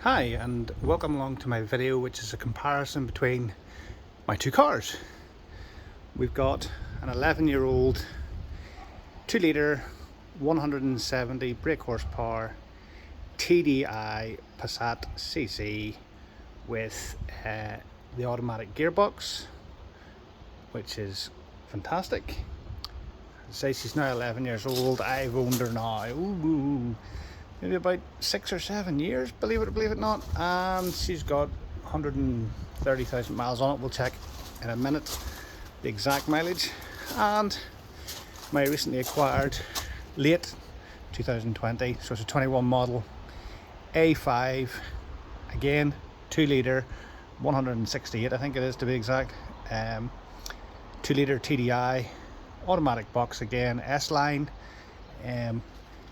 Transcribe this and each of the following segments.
Hi and welcome along to my video, which is a comparison between my two cars. We've got an 11-year-old 2-litre 170 brake horsepower TDI Passat CC with the automatic gearbox, which is fantastic. Say she's now 11 years old. I've owned her now maybe about 6 or 7 years, believe it not, and she's got 130,000 miles on it. We'll check in a minute the exact mileage. And my recently acquired late 2020, so it's a 21 model A5, again 2-litre 168 I think it is to be exact, 2-litre TDI automatic box, again S-line,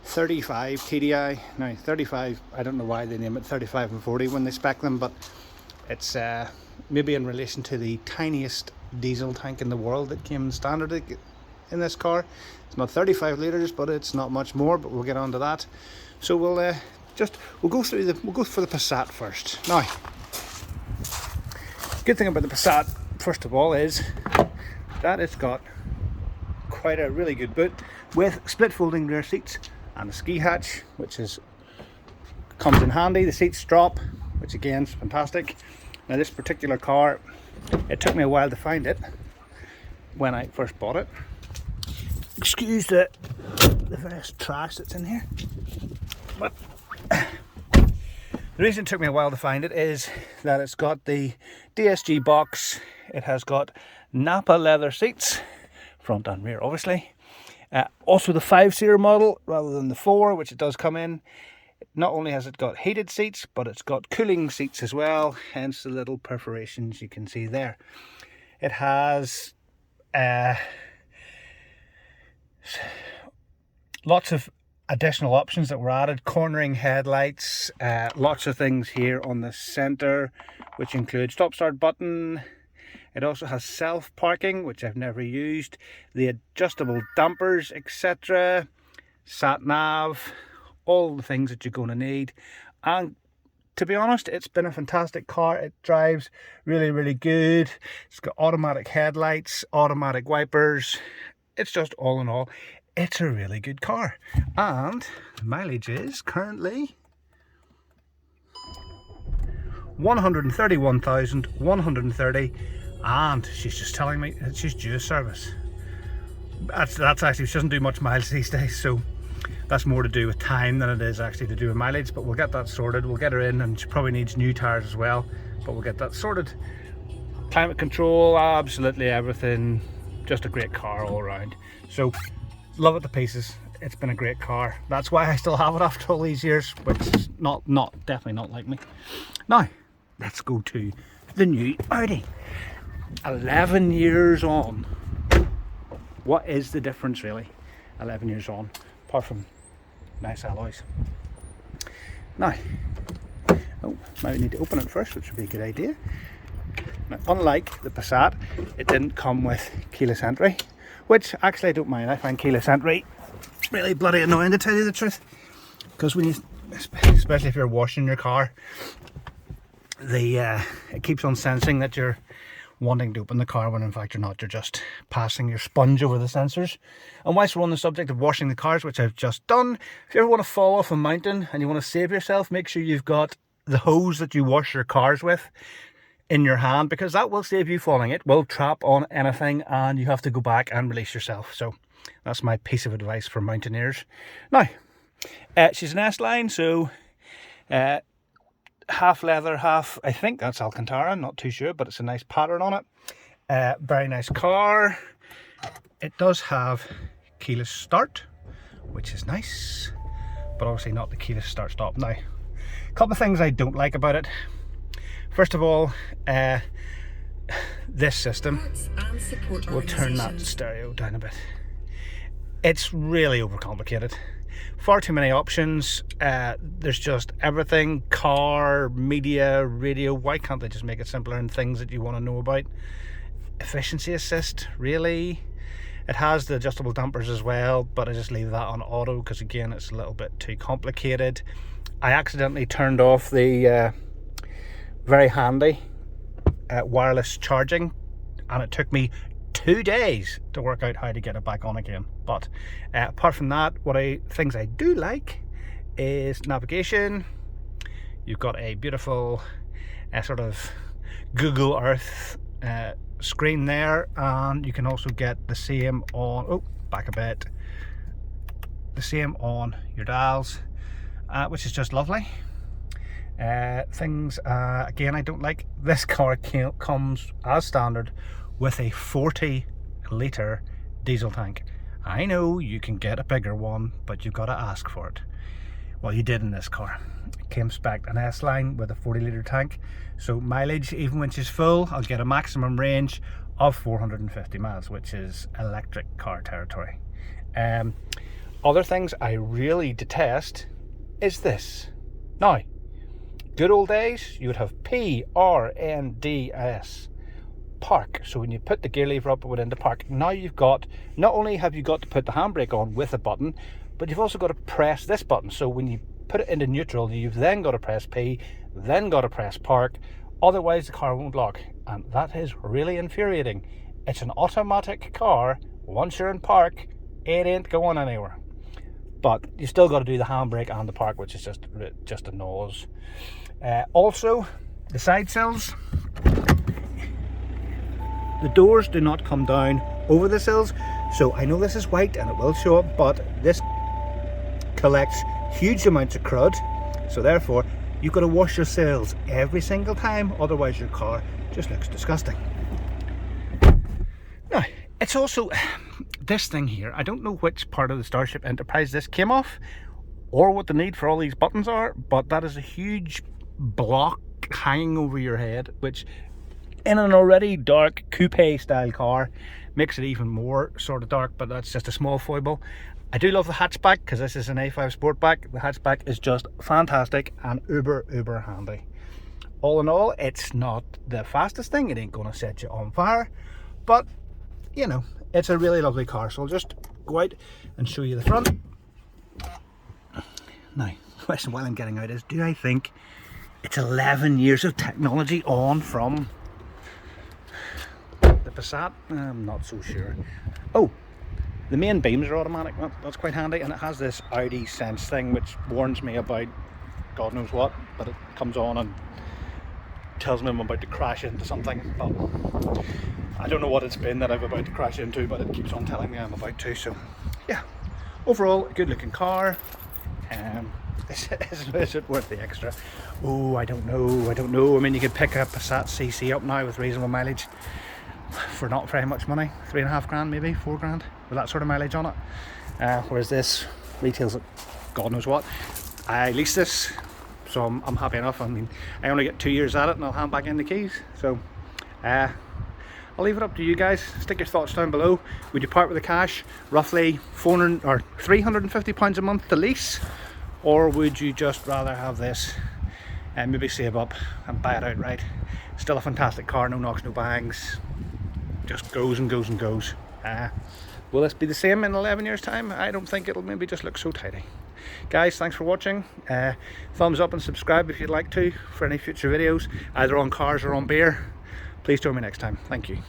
35 TDI. Now 35, I don't know why they name it 35 and 40 when they spec them, but it's maybe in relation to the tiniest diesel tank in the world that came standard in this car. It's not 35 litres, but it's not much more, but we'll get on to that. So we'll go for the Passat first. Now, good thing about the Passat first of all is that it's got quite a really good boot with split folding rear seats and a ski hatch, which comes in handy. The seats drop, which again is fantastic. Now this particular car, it took me a while to find it when I first bought it. Excuse the various trash that's in here, but the reason it took me a while to find it is that it's got the DSG box, it has got Napa leather seats, front and rear obviously. Also the 5-seater model rather than the 4, which it does come in. Not only has it got heated seats, but it's got cooling seats as well, hence the little perforations you can see there. It has lots of additional options that were added. Cornering headlights, lots of things here on the centre, which include stop start button. It also has self-parking, which I've never used, the adjustable dampers, etc., sat-nav, all the things that you're going to need. And to be honest, it's been a fantastic car. It drives really, really good. It's got automatic headlights, automatic wipers. It's just all in all, it's a really good car. And the mileage is currently 131,130. And she's just telling me that she's due a service. That's actually, she doesn't do much miles these days, so that's more to do with time than it is actually to do with mileage. But we'll get that sorted. We'll get her in, and she probably needs new tires as well, but we'll get that sorted. Climate control, absolutely everything. Just a great car all around. So love it to pieces. It's been a great car. That's why I still have it after all these years, which is definitely not like me. Now let's go to the new Audi. 11 years on. What is the difference really? 11 years on, apart from nice alloys. Now, might need to open it first, which would be a good idea. Now, unlike the Passat, it didn't come with keyless entry, which actually I don't mind. I find keyless entry really bloody annoying, to tell you the truth, because when you, especially if you're washing your car, it keeps on sensing that you're wanting to open the car when in fact you're not. You're just passing your sponge over the sensors. And whilst we're on the subject of washing the cars, which I've just done, if you ever want to fall off a mountain and you want to save yourself, make sure you've got the hose that you wash your cars with in your hand, because that will save you falling. It will trap on anything and you have to go back and release yourself. So that's my piece of advice for mountaineers. Now, she's an S-line, so half leather, half, I think that's Alcantara, I'm not too sure, but it's a nice pattern on it. Very nice car. It does have keyless start, which is nice, but obviously not the keyless start stop. Now, a couple of things I don't like about it. First of all, this system, we'll turn that stereo down a bit. It's really overcomplicated. Far too many options. There's just everything: car, media, radio. Why can't they just make it simpler and things that you want to know about? Efficiency assist, really? It has the adjustable dampers as well, but I just leave that on auto because again it's a little bit too complicated. I accidentally turned off the very handy wireless charging, and it took me 2 days to work out how to get it back on again. But apart from that, things I do like is navigation. You've got a beautiful sort of Google Earth screen there, and you can also get the same on, back a bit, the same on your dials, which is just lovely. Things again I don't like, this car comes as standard with a 40-litre diesel tank. I know you can get a bigger one, but you've got to ask for it. Well, you did in this car. It came spec'd an S-Line with a 40-litre tank, so mileage, even when she's full, I'll get a maximum range of 450 miles, which is electric car territory. Other things I really detest is this. Now, good old days, you would have PRNDS, park. So when you put the gear lever up, it would into park. Now you've got, not only have you got to put the handbrake on with a button, but you've also got to press this button. So when you put it into neutral, you've then got to press P, then got to press park, otherwise the car won't lock, and that is really infuriating. It's an automatic car. Once you're in park, it ain't going anywhere. But you still got to do the handbrake and the park, which is just a nose. Also, the side sills, the doors do not come down over the sills. So I know this is white and it will show up, but this collects huge amounts of crud. So therefore, you've got to wash your sills every single time, otherwise your car just looks disgusting. Now, it's also this thing here. I don't know which part of the Starship Enterprise this came off, or what the need for all these buttons are, but that is a huge block hanging over your head, which in an already dark coupe style car makes it even more sort of dark, but that's just a small foible. I do love the hatchback, because this is an A5 Sportback. The hatchback is just fantastic and uber handy. All in all, it's not the fastest thing, it ain't gonna set you on fire, but you know, it's a really lovely car. So I'll just go out and show you the front. Now, the question while I'm getting out is, do I think it's 11 years of technology on from the Passat? I'm not so sure. Oh, the main beams are automatic. Well, that's quite handy, and it has this Audi Sense thing which warns me about God knows what, but it comes on and tells me I'm about to crash into something. But I don't know what it's been that I'm about to crash into, but it keeps on telling me I'm about to. So yeah, overall a good looking car. Is it worth the extra? Oh, I don't know. I mean, you could pick a Passat CC up now with reasonable mileage for not very much money, 3.5 grand, maybe 4 grand, with that sort of mileage on it. Whereas this retails at God knows what. I leased this, so I'm happy enough. I mean, I only get 2 years at it, and I'll hand back in the keys. So I'll leave it up to you guys. Stick your thoughts down below. Would you part with the cash, roughly 400 or 350 pounds a month to lease, or would you just rather have this and maybe save up and buy it outright? Still a fantastic car, no knocks, no bangs, just goes and goes and goes. Will this be the same in 11 years time? I don't think. It'll maybe just look so tidy. Guys, thanks for watching. Thumbs up and subscribe if you'd like to for any future videos, either on cars or on beer. Please join me next time. Thank you.